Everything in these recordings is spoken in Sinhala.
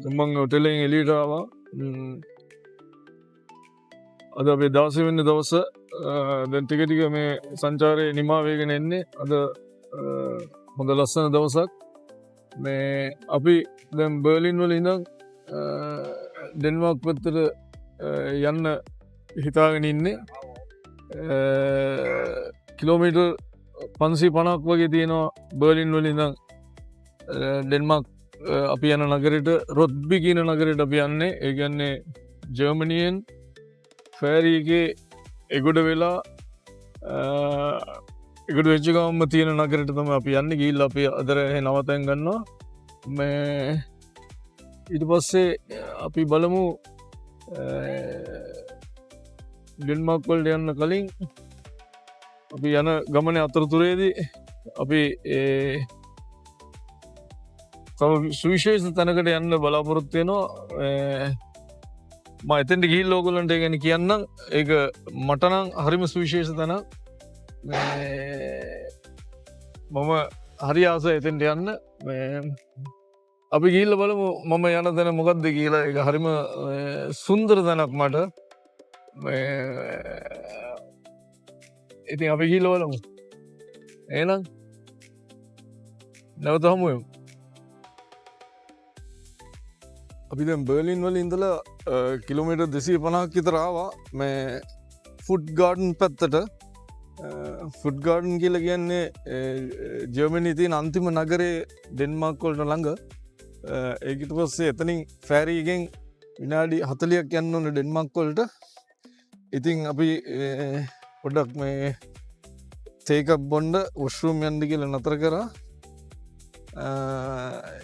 මං හොටෙලෙන් එළියට ආවා. අද අපේ 16 වෙනි දවස. දැන් ටික ටික මේ සංචාරයේ නිමා වේගෙන එන්නේ. අද හොඳ ලස්සන දවසක්. මේ අපි දැන් බර්ලින් වල ඉඳන් ඩෙන්මාර්ක් පැත්තට යන්න හිතාගෙන ඉන්නේ. කිලෝමීටර් 550ක් වගේ තියෙනවා බර්ලින් වල ඉඳන් ඩෙන්මාර්ක් අපි යන නගරයට රොත්බි කියන නගරයට අපි යන්නේ. ඒ කියන්නේ ජර්මනියෙන් ෆෑරි එකේ එගොඩ වෙලා එගොඩ වෙච්ච ගමන්ම තියෙන නගරයට තමයි අපි යන්නේ. ගිහිල්ලා අපි අදර නවතන් ගන්නවා. මේ ඊට පස්සේ අපි බලමු ඩෙන්මාර්ක් වලට යන්න කලින් අපි යන ගමනේ අතරතුරේදී අපි තව සුවිශේෂ තැනකට යන්න බලාපොරොත්තු වෙනවා. මම එතෙන්ට ගිහිල්ලා ඕගොල්ලන්ට ඒ ගැන කියන්නම්. ඒක මට නම් හරිම සුවිශේෂ තැනක්. මම හරි ආසයි එතෙන්ට යන්න. අපි ගිහිල්ලා බලමු මම යන තැන මොකක්ද කියලා. ඒක හරිම සුන්දර තැනක් මට. ඉතින් අපි ගිහිල්ලා බලමු. එහෙනම් නැවත හමු වෙමු. අපි දැන් බර්ලින් වල ඉඳලා කිලෝමීටර් 250ක් විතර ආවා මේ ෆුඩ් ගාඩන් පැත්තට. ෆුඩ් ගාඩන් කියලා කියන්නේ ජර්මනියේ තියෙන අන්තිම නගරේ ඩෙන්මාර්ක් වලට ළඟ. ඒක ඊට පස්සේ එතනින් ෆෑරි එකෙන් විනාඩි 40ක් යන්න ඕනේ ඩෙන්මාර්ක් වලට. ඉතින් අපි පොඩ්ඩක් මේ ටේක් අප් බොන්න වොෂ්රූම් යන්න කියලා නතර කරා.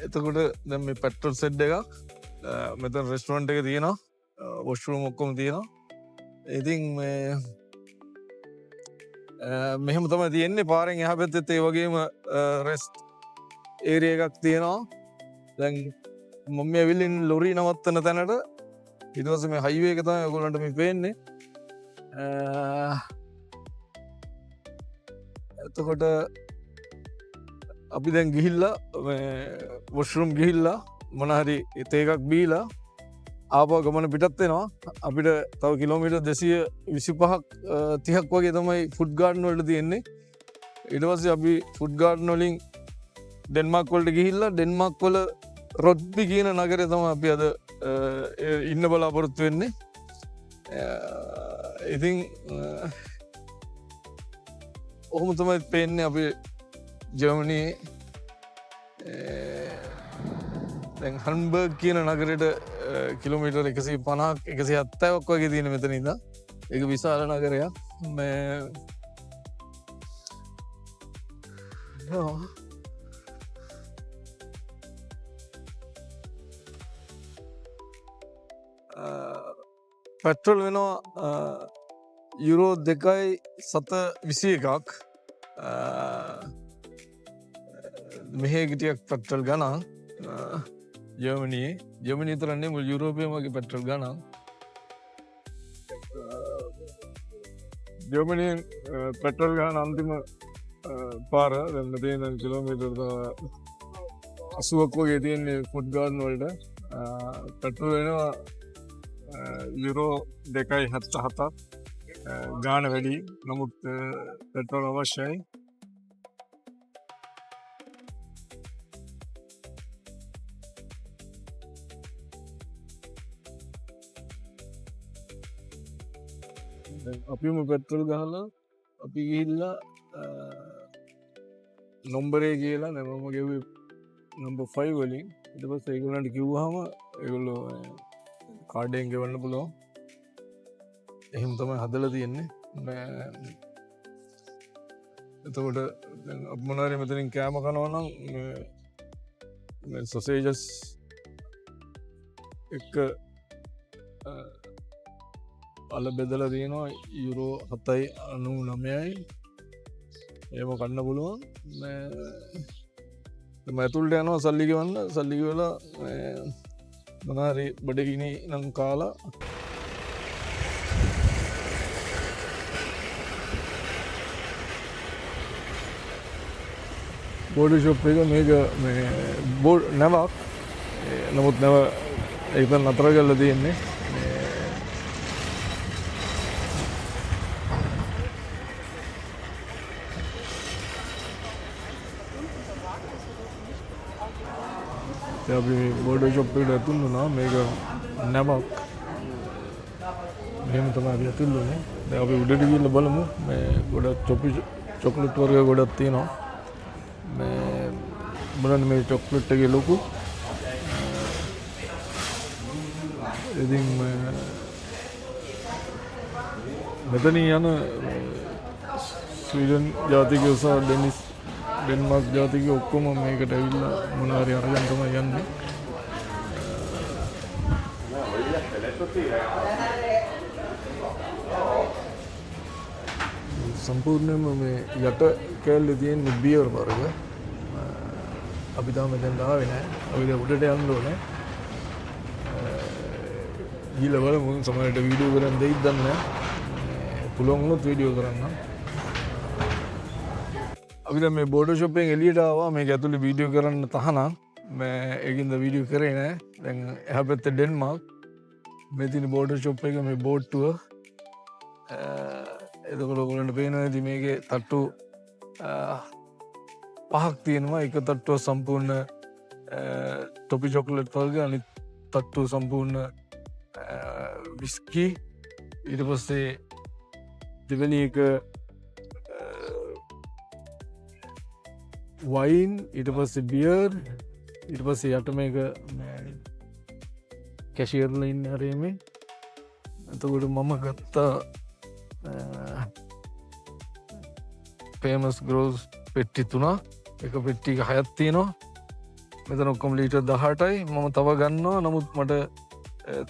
එතකොට දැන් මේ පෙට්‍රල් සෙට් එකක් මෙතන රෙස්ටුරන්ට් එක තියෙනවා. වොෂ්රූම් ඔක්කොම තියෙනවා. ඉතින් මේ මෙහෙම තමයි තියෙන්නේ. පාරෙන් එහා පැත්තෙත් ඒ වගේම රෙස්ට් ඒරියා එකක් තියෙනවා. දැන් මම මේ ඇවිල්ලා ඉන්නේ ලොරි නවත්තන තැනට. ඊට පස්සේ මේ හයිවේ එක තමයි ඔයගොල්ලන්ට මේ පේන්නේ. එතකොට අපි දැන් ගිහිල්ලා වොෂ්රූම් ගිහිල්ලා මොනහරි තේකක් බීලා ආපහු ගමන පිටත් වෙනවා. අපිට තව කිලෝමීටර් 225ක් 30ක් වගේ තමයි ෆුඩ් ගාඩන් වලට තියෙන්නේ. ඊට පස්සේ අපි ෆුඩ් ගාඩන් වලින් ඩෙන්මාර්ක් වලට ගිහිල්ලා ඩෙන්මාර්ක් වල රොත්බි කියන නගරේ තමයි අපි අද ඉන්න බලාපොරොත්තු වෙන්නේ. ඉතින් ඔහොම තමයි පේන්නේ අපි ජර්මනියේ දැන් හම්බර්ග් කියන නගරයට කිලෝමීටර් 150ක් 170ක් වගේ තියෙන මෙතන ඉඳන්. ඒක විශාල නගරයක්. මේ පෙට්‍රල් වෙනවා යුරෝ 2.721ක්. මෙහෙ ගිටියක් පෙට්‍රල් ගණන් ජර්මනියේ තරන්නේ මුළු යුරෝපයේම වගේ පෙට්‍රල් ගණන්. ජර්මනියෙන් පෙට්‍රල් ගන්න අන්තිම පාර දැන් තියෙන කිලෝමීටර් 80ක් වගේ තියෙන්නේ ෆුඩ් ගාඩන් වලට. පෙට්‍රල් වෙනවා යුරෝ 2.77ක්. ගාන වැඩි. නමුත් පෙට්‍රල් අවශ්‍යයි. අපිම පෙට්‍රල් ගහලා අපි ගිහිල්ලා නම්බරේ කියලා මම ගෙව්වේ නම්බර් 5 වලින්. ඊට පස්සේ ඒගොල්ලන්ට කිව්වහම ඒගොල්ලෝ කාඩයෙන් ගෙවන්න පුළුවන්. එහෙම තමයි හදලා තියෙන්නේ. එතකොට අපි මොනවාරි මෙතනින් කෑම කනවා නම් මේ සොසේජස් එක අල බෙදලා තියෙනවා යුරෝ 7.99යි. ඒව කන්න පුළුවන්. මම ඇතුළට යනවා සල්ලි ගෙවන්න. සල්ලි ගෙවලා මොනවාරි බඩගිනි නම් කාලා බෝඩි ෂොප් එක මේක මේ බෝඩ් නැවක් නමුත් නැව ඒක නතර කරලා තියෙන්නේ. අපි බෝඩර් ෂොප් එකට ඇතුල් වුණා. මේක නැවක්. මෙහෙම තමයි අපි ඇතුල් වුණේ. දැන් අපි උඩට ගිහිල්ලා බලමු. මේ ගොඩක් චොක්ලට් වර්ග ගොඩක් තියෙනවා. මේ බලන්න මේ චොක්ලට් එකේ ලොකු. ඉතින් මෙතන යන ස්වීඩන් ජාතිකයෝ සහ ඩෙන්මාර්ක් ජාතිකයෝ ඔක්කොම මේකට ඇවිල්ලා මොනවා හරි අරගෙන තමයි යන්නේ. සම්පූර්ණයෙන්ම මේ යට කෑල්ලේ තියෙන බියර් වර්ග. අපි තාම මෙතෙන් ආවේ නැහැ. අපි දැන් උඩට යන්න ඕනේ. ගිහලා බලමු සමහරවිට වීඩියෝ කරන් දෙයිද දන්නේ නැහැ. පුළුවන් වුණොත් වීඩියෝ කරන්න. අපි දැන් මේ බෝඩර් ෂොප් එකෙන් එළියට ආවා. මේක ඇතුලේ වීඩියෝ කරන්න තහනම්. මේ ඒකින්ද වීඩියෝ කරේ නැහැ. දැන් එහා පැත්තේ ඩෙන්මාර්ක්. මේ තියෙන බෝඩර් ෂොප් එක මේ බෝට් ටුවර්. එතකොට ඔයගොල්ලන්ට පේනවා ඉතින් මේකේ තට්ටු 5ක් තියෙනවා. එක තට්ටුව සම්පූර්ණ ටොපි චොක්ලට් වර්ග, අනිත් තට්ටුව සම්පූර්ණ විස්කි. ඊට පස්සේ දෙවෙනි එක වයින්, ඊට පස්සේ බියර්, ඊට පස්සේ යට මේක කැෂියර්ලා ඉන්නේ හරියම. එතකොට මම ගත්තා ෆේමස් ග්‍රෝස් පෙට්ටි 3. එක පෙට්ටි 6ක් තියෙනවා. මෙතන ඔක්කොම ලීටර් 18යි. මම තව ගන්නවා. නමුත් මට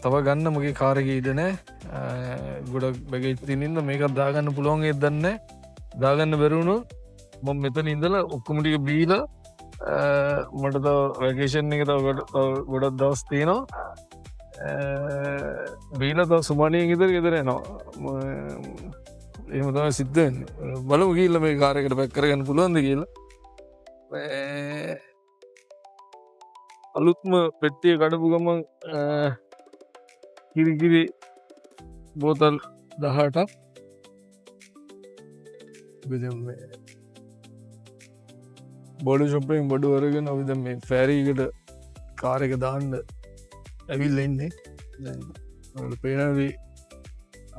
තව ගන්න මගේ කාර් එකේ ඉඩ නැහැ. ගොඩක් බැගේජ් තියෙන ඉඳ මේකත් දාගන්න පුළුවන් ඒත් දන්නේ නැහැ. දාගන්න බැරි වුණොත් මම මෙතන ඉඳලා ඔක්කොම ටික බීලා මට තව වැකේෂන් එක තව ගොඩක් දවස් තියෙනවා. බීලා තව සුමානියෙන් ඉදර ගෙදර යනවා. එහෙම තමයි සිද්ධ වෙන්නේ. බලමු ගිහිල්ලා මේ කාර් එකට පැක් කරගන්න පුළුවන්ද කියලා. අලුත්ම පෙට්ටිය කඩපු ගමන් කිරි බෝතල් 18ක් බෝඩර් ෂොප් එකෙන් බඩු අරගෙන අපි දැන් මේ ෆෑරි එකට කාර් එක දාන්න ඇවිල්ලා ඉන්නේ. දැන් ඔයාලට පේනවද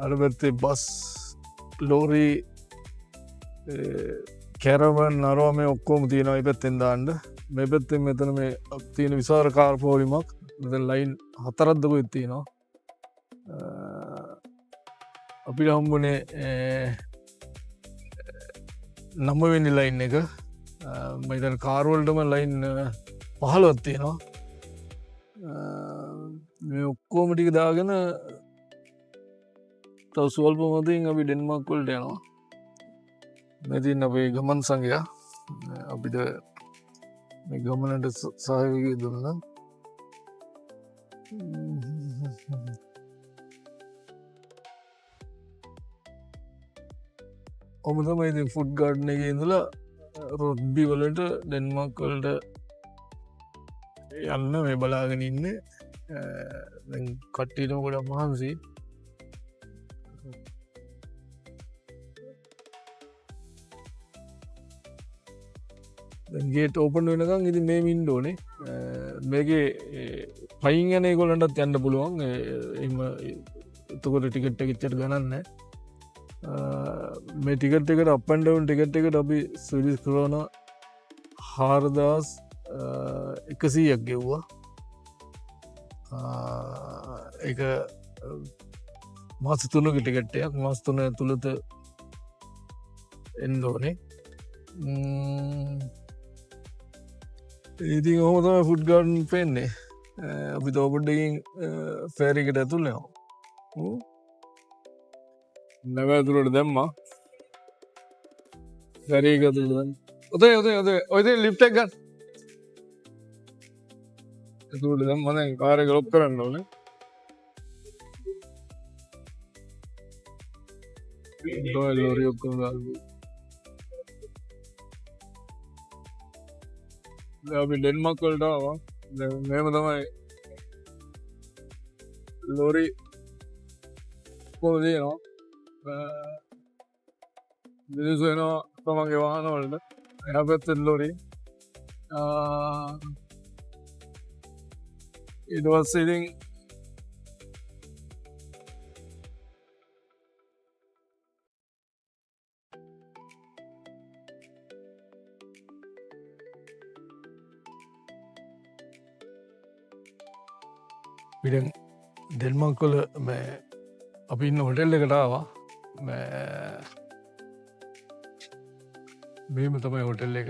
අර පැත්තේ බස්, ලෝරි, කැරවන් නරවා මේ ඔක්කොම තියෙනවා. මේ පැත්තෙන් දාන්න. මේ පැත්තෙන් මෙතන මේ තියෙන විශාල කාර් පොලිමක්. මෙතන ලයින් 4ක්ද කොහෙද තියෙනවා. අපිට හම්බුනේ 9 වෙනි ලයින් එක. මම හිතන්නේ කාර් වලටම ලයින් 15ක් තියෙනවා. මේ ඔක්කොම ටික දාගෙන තව ස්වල්ප මොහොතකින් අපි ඩෙන්මාර්ක් වලට යනවා. මේ තියෙන අපේ ගමන් සංඝයා අපිට මේ ගමනට සහයෝගය දුන්නා. ඔබ තමයි ඉතින් ෆුඩ් ගාඩන් එකේ ඉඳලා රොඩ්බි වලට ඩෙන්මාර්ක් වලට යන්න මේ බලාගෙන ඉන්නේ. දැන් කට්ටියටම ගොඩක් මහන්සි. දැන් ගේට් ඕපන් වෙනකන් ඉතින් මේ ඉන්න ඕනේ. මේකේ පයින් යන ඒගොල්ලන්ටත් යන්න පුළුවන්. එහෙම එතකොට ටිකට් එක එච්චර ගණන් නැහැ. මේ ටිකට් එකට අප් ඇන්ඩ් ඩවුන් ටිකට් එකට අපි ස්විඩිෂ් ක්‍රෝන 4100ක් ගෙව්වා. ඒක මාස 3ක ටිකට් එකක්. මාස 3 ඇතුළත එන්න ඕනේ. ඉතින් ඔහොම තමයි ෆුඩ් ගාඩන් පෙන්නේ. අපි තව පොඩ්ඩකින් ෆෑරි එකට ඇතුල් වෙනවා. නැව ඇතුළට දැම්මා. ෆෑරි එක ඇතුළට දැම්මා. ඔය ලිෆ්ට් එක ගන්න. ඇතුළට දැම්මා. දැන් කාර් එක ලොක් කරන්න ඕනේ. ලෝරි ඔක්කොම දාලා. අපි ඩෙන්මාර්ක් වලට ආවා. මේම තමයි ලෝරි පොදයනවා මිනිසුනවා තමන්ගේ වාහනවලට එහ පැත්තෙන් ලොරි ඉදවස් ඉතින් පිටන් දෙල්මංකොල අපි ඉන්න හොටෙල් එකටාවා මේම තමයි හොටෙල් එක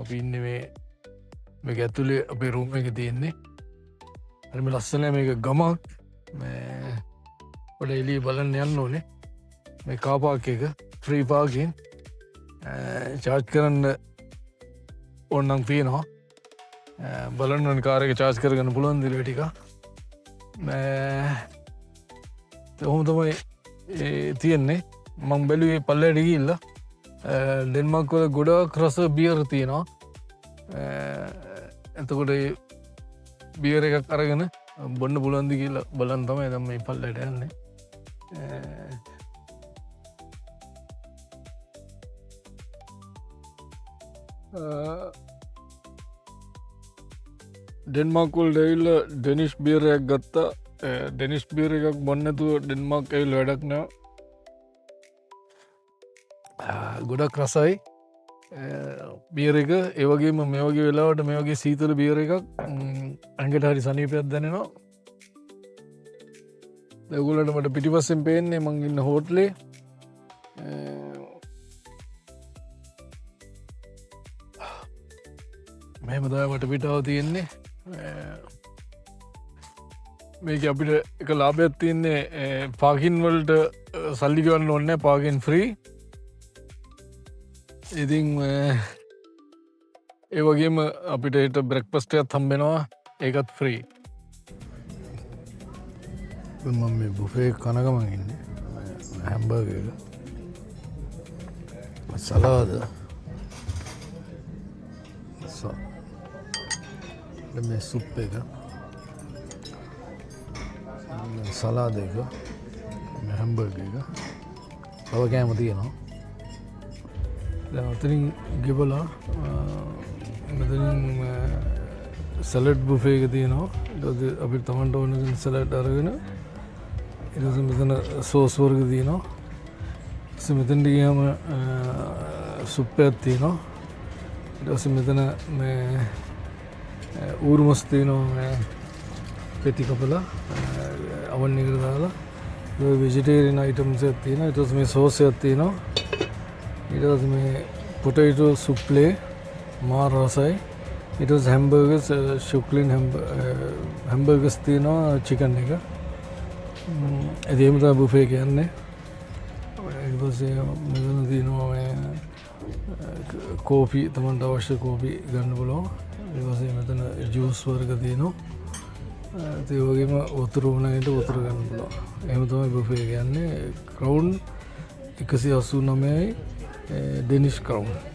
අපි ඉන්න මේ ඇතුලේ අපේ රූම එක තියෙන්නේ හරිම ලස්සනයි මේක ගමක් පොඩ එළිය බලන්න යන්න ඕනේ මේ කාපාක් එක ෆ්‍රී පාකින් චාර්ජ් කරන්න ඕන්නම් තියෙනවා බලන්න ඕනේ කාර් එක චාර්ජ් කරගන්න පුළුවන් දිල ටික ඔහොම තමයි තියෙන්නේ මං බැලුවේ පල්ලයට ගිහිල්ලා ඩෙන්මාර්ක් වල ගොඩාක් රස බියර් තියෙනවා එතකොට බියර් එකක් අරගෙන බොන්න පුළුවන් ද කියලා බලන්න තමයි දැන් මේ පල්ලයට යන්නේ ඩෙන්මාර්ක් වලට ඇවිල්ලා ඩෙනිෂ් බියර් එකක් ගත්තා ඩෙනිෂ් බියර් එකක් බොන්න නැතුව ඩෙන්මාර්ක් ඇවිල්ලා වැඩක් නෑ ගොඩක් රසයි බියර් එක ඒ වගේම මේ වගේ වෙලාවට මේ වගේ සීතල බියර් එකක් ඇඟට හරි සනීපයක් දැනෙනවා ඒගොල්ලන්ට මට පිටිපස්සෙන් පේන්නේ මං ඉන්න හෝටලේ මෙහෙම තමයි මට පිටාව තියෙන්නේ මේක අපිට එක ලාභයක් තියෙන්නේ පාකින් වලට සල්ලි ගෙවන්න ඕනේ නැහැ පාකින් ෆ්‍රී ඉතින් ඒ වගේම අපිට හෙට බ්‍රෙක්ෆාස්ට් එකක් හම්බෙනවා ඒකත් ෆ්‍රී මම මේ බුෆේ කන ගමන් ඉන්නේ හැම්බර්ගර් එක සලාද මේ සුප් එක සලාද එක හැම්බර්ගර් එක තව කෑම තියෙනවා අතරින් ගෙබලා මෙතනින් සැලඩ් බුෆේ එක තියෙනවා අපි තමන්ට ඕන සැලඩ් අරගෙන ඊට පස්සේ මෙතන සෝස් වර්ග තියෙනවා ඊට මෙතනට ගියාම සුප් එකක් තියෙනවා ඊට පස්සේ මෙතන මේ ඌරුමස් තියෙනවා පෙති කපලා අවන් එකට දාලා වෙජිටේරියන් අයිටම්ස් එකක් තියෙනවා ඊට පස්සේ මේ සෝස් එකක් තියෙනවා ඊට පස්සේ මේ පොටේටෝ සුප්ලේ මා රසයි ඊට පස්සේ හැම්බර්ගර්ස් ශුක්ලින් හැම්බර්ගර්ස් තියෙනවා චිකන් එක ඒ එහෙම තමයි බුෆේ කියන්නේ ඊට පස්සේ මෙතන තියෙනවා කෝපි තමන්ට අවශ්‍ය කෝපි ගන්න පුළුවන් ඊට පස්සේ මෙතන ජූස් වර්ග තියෙනවා ඒ වගේම වතුර වුණාට වතුර ගන්න පුළුවන් එහෙම තමයි බුෆේ කියන්නේ ක්‍රවුන් 189යි ඩෙනිෂ් ක්‍රවුන්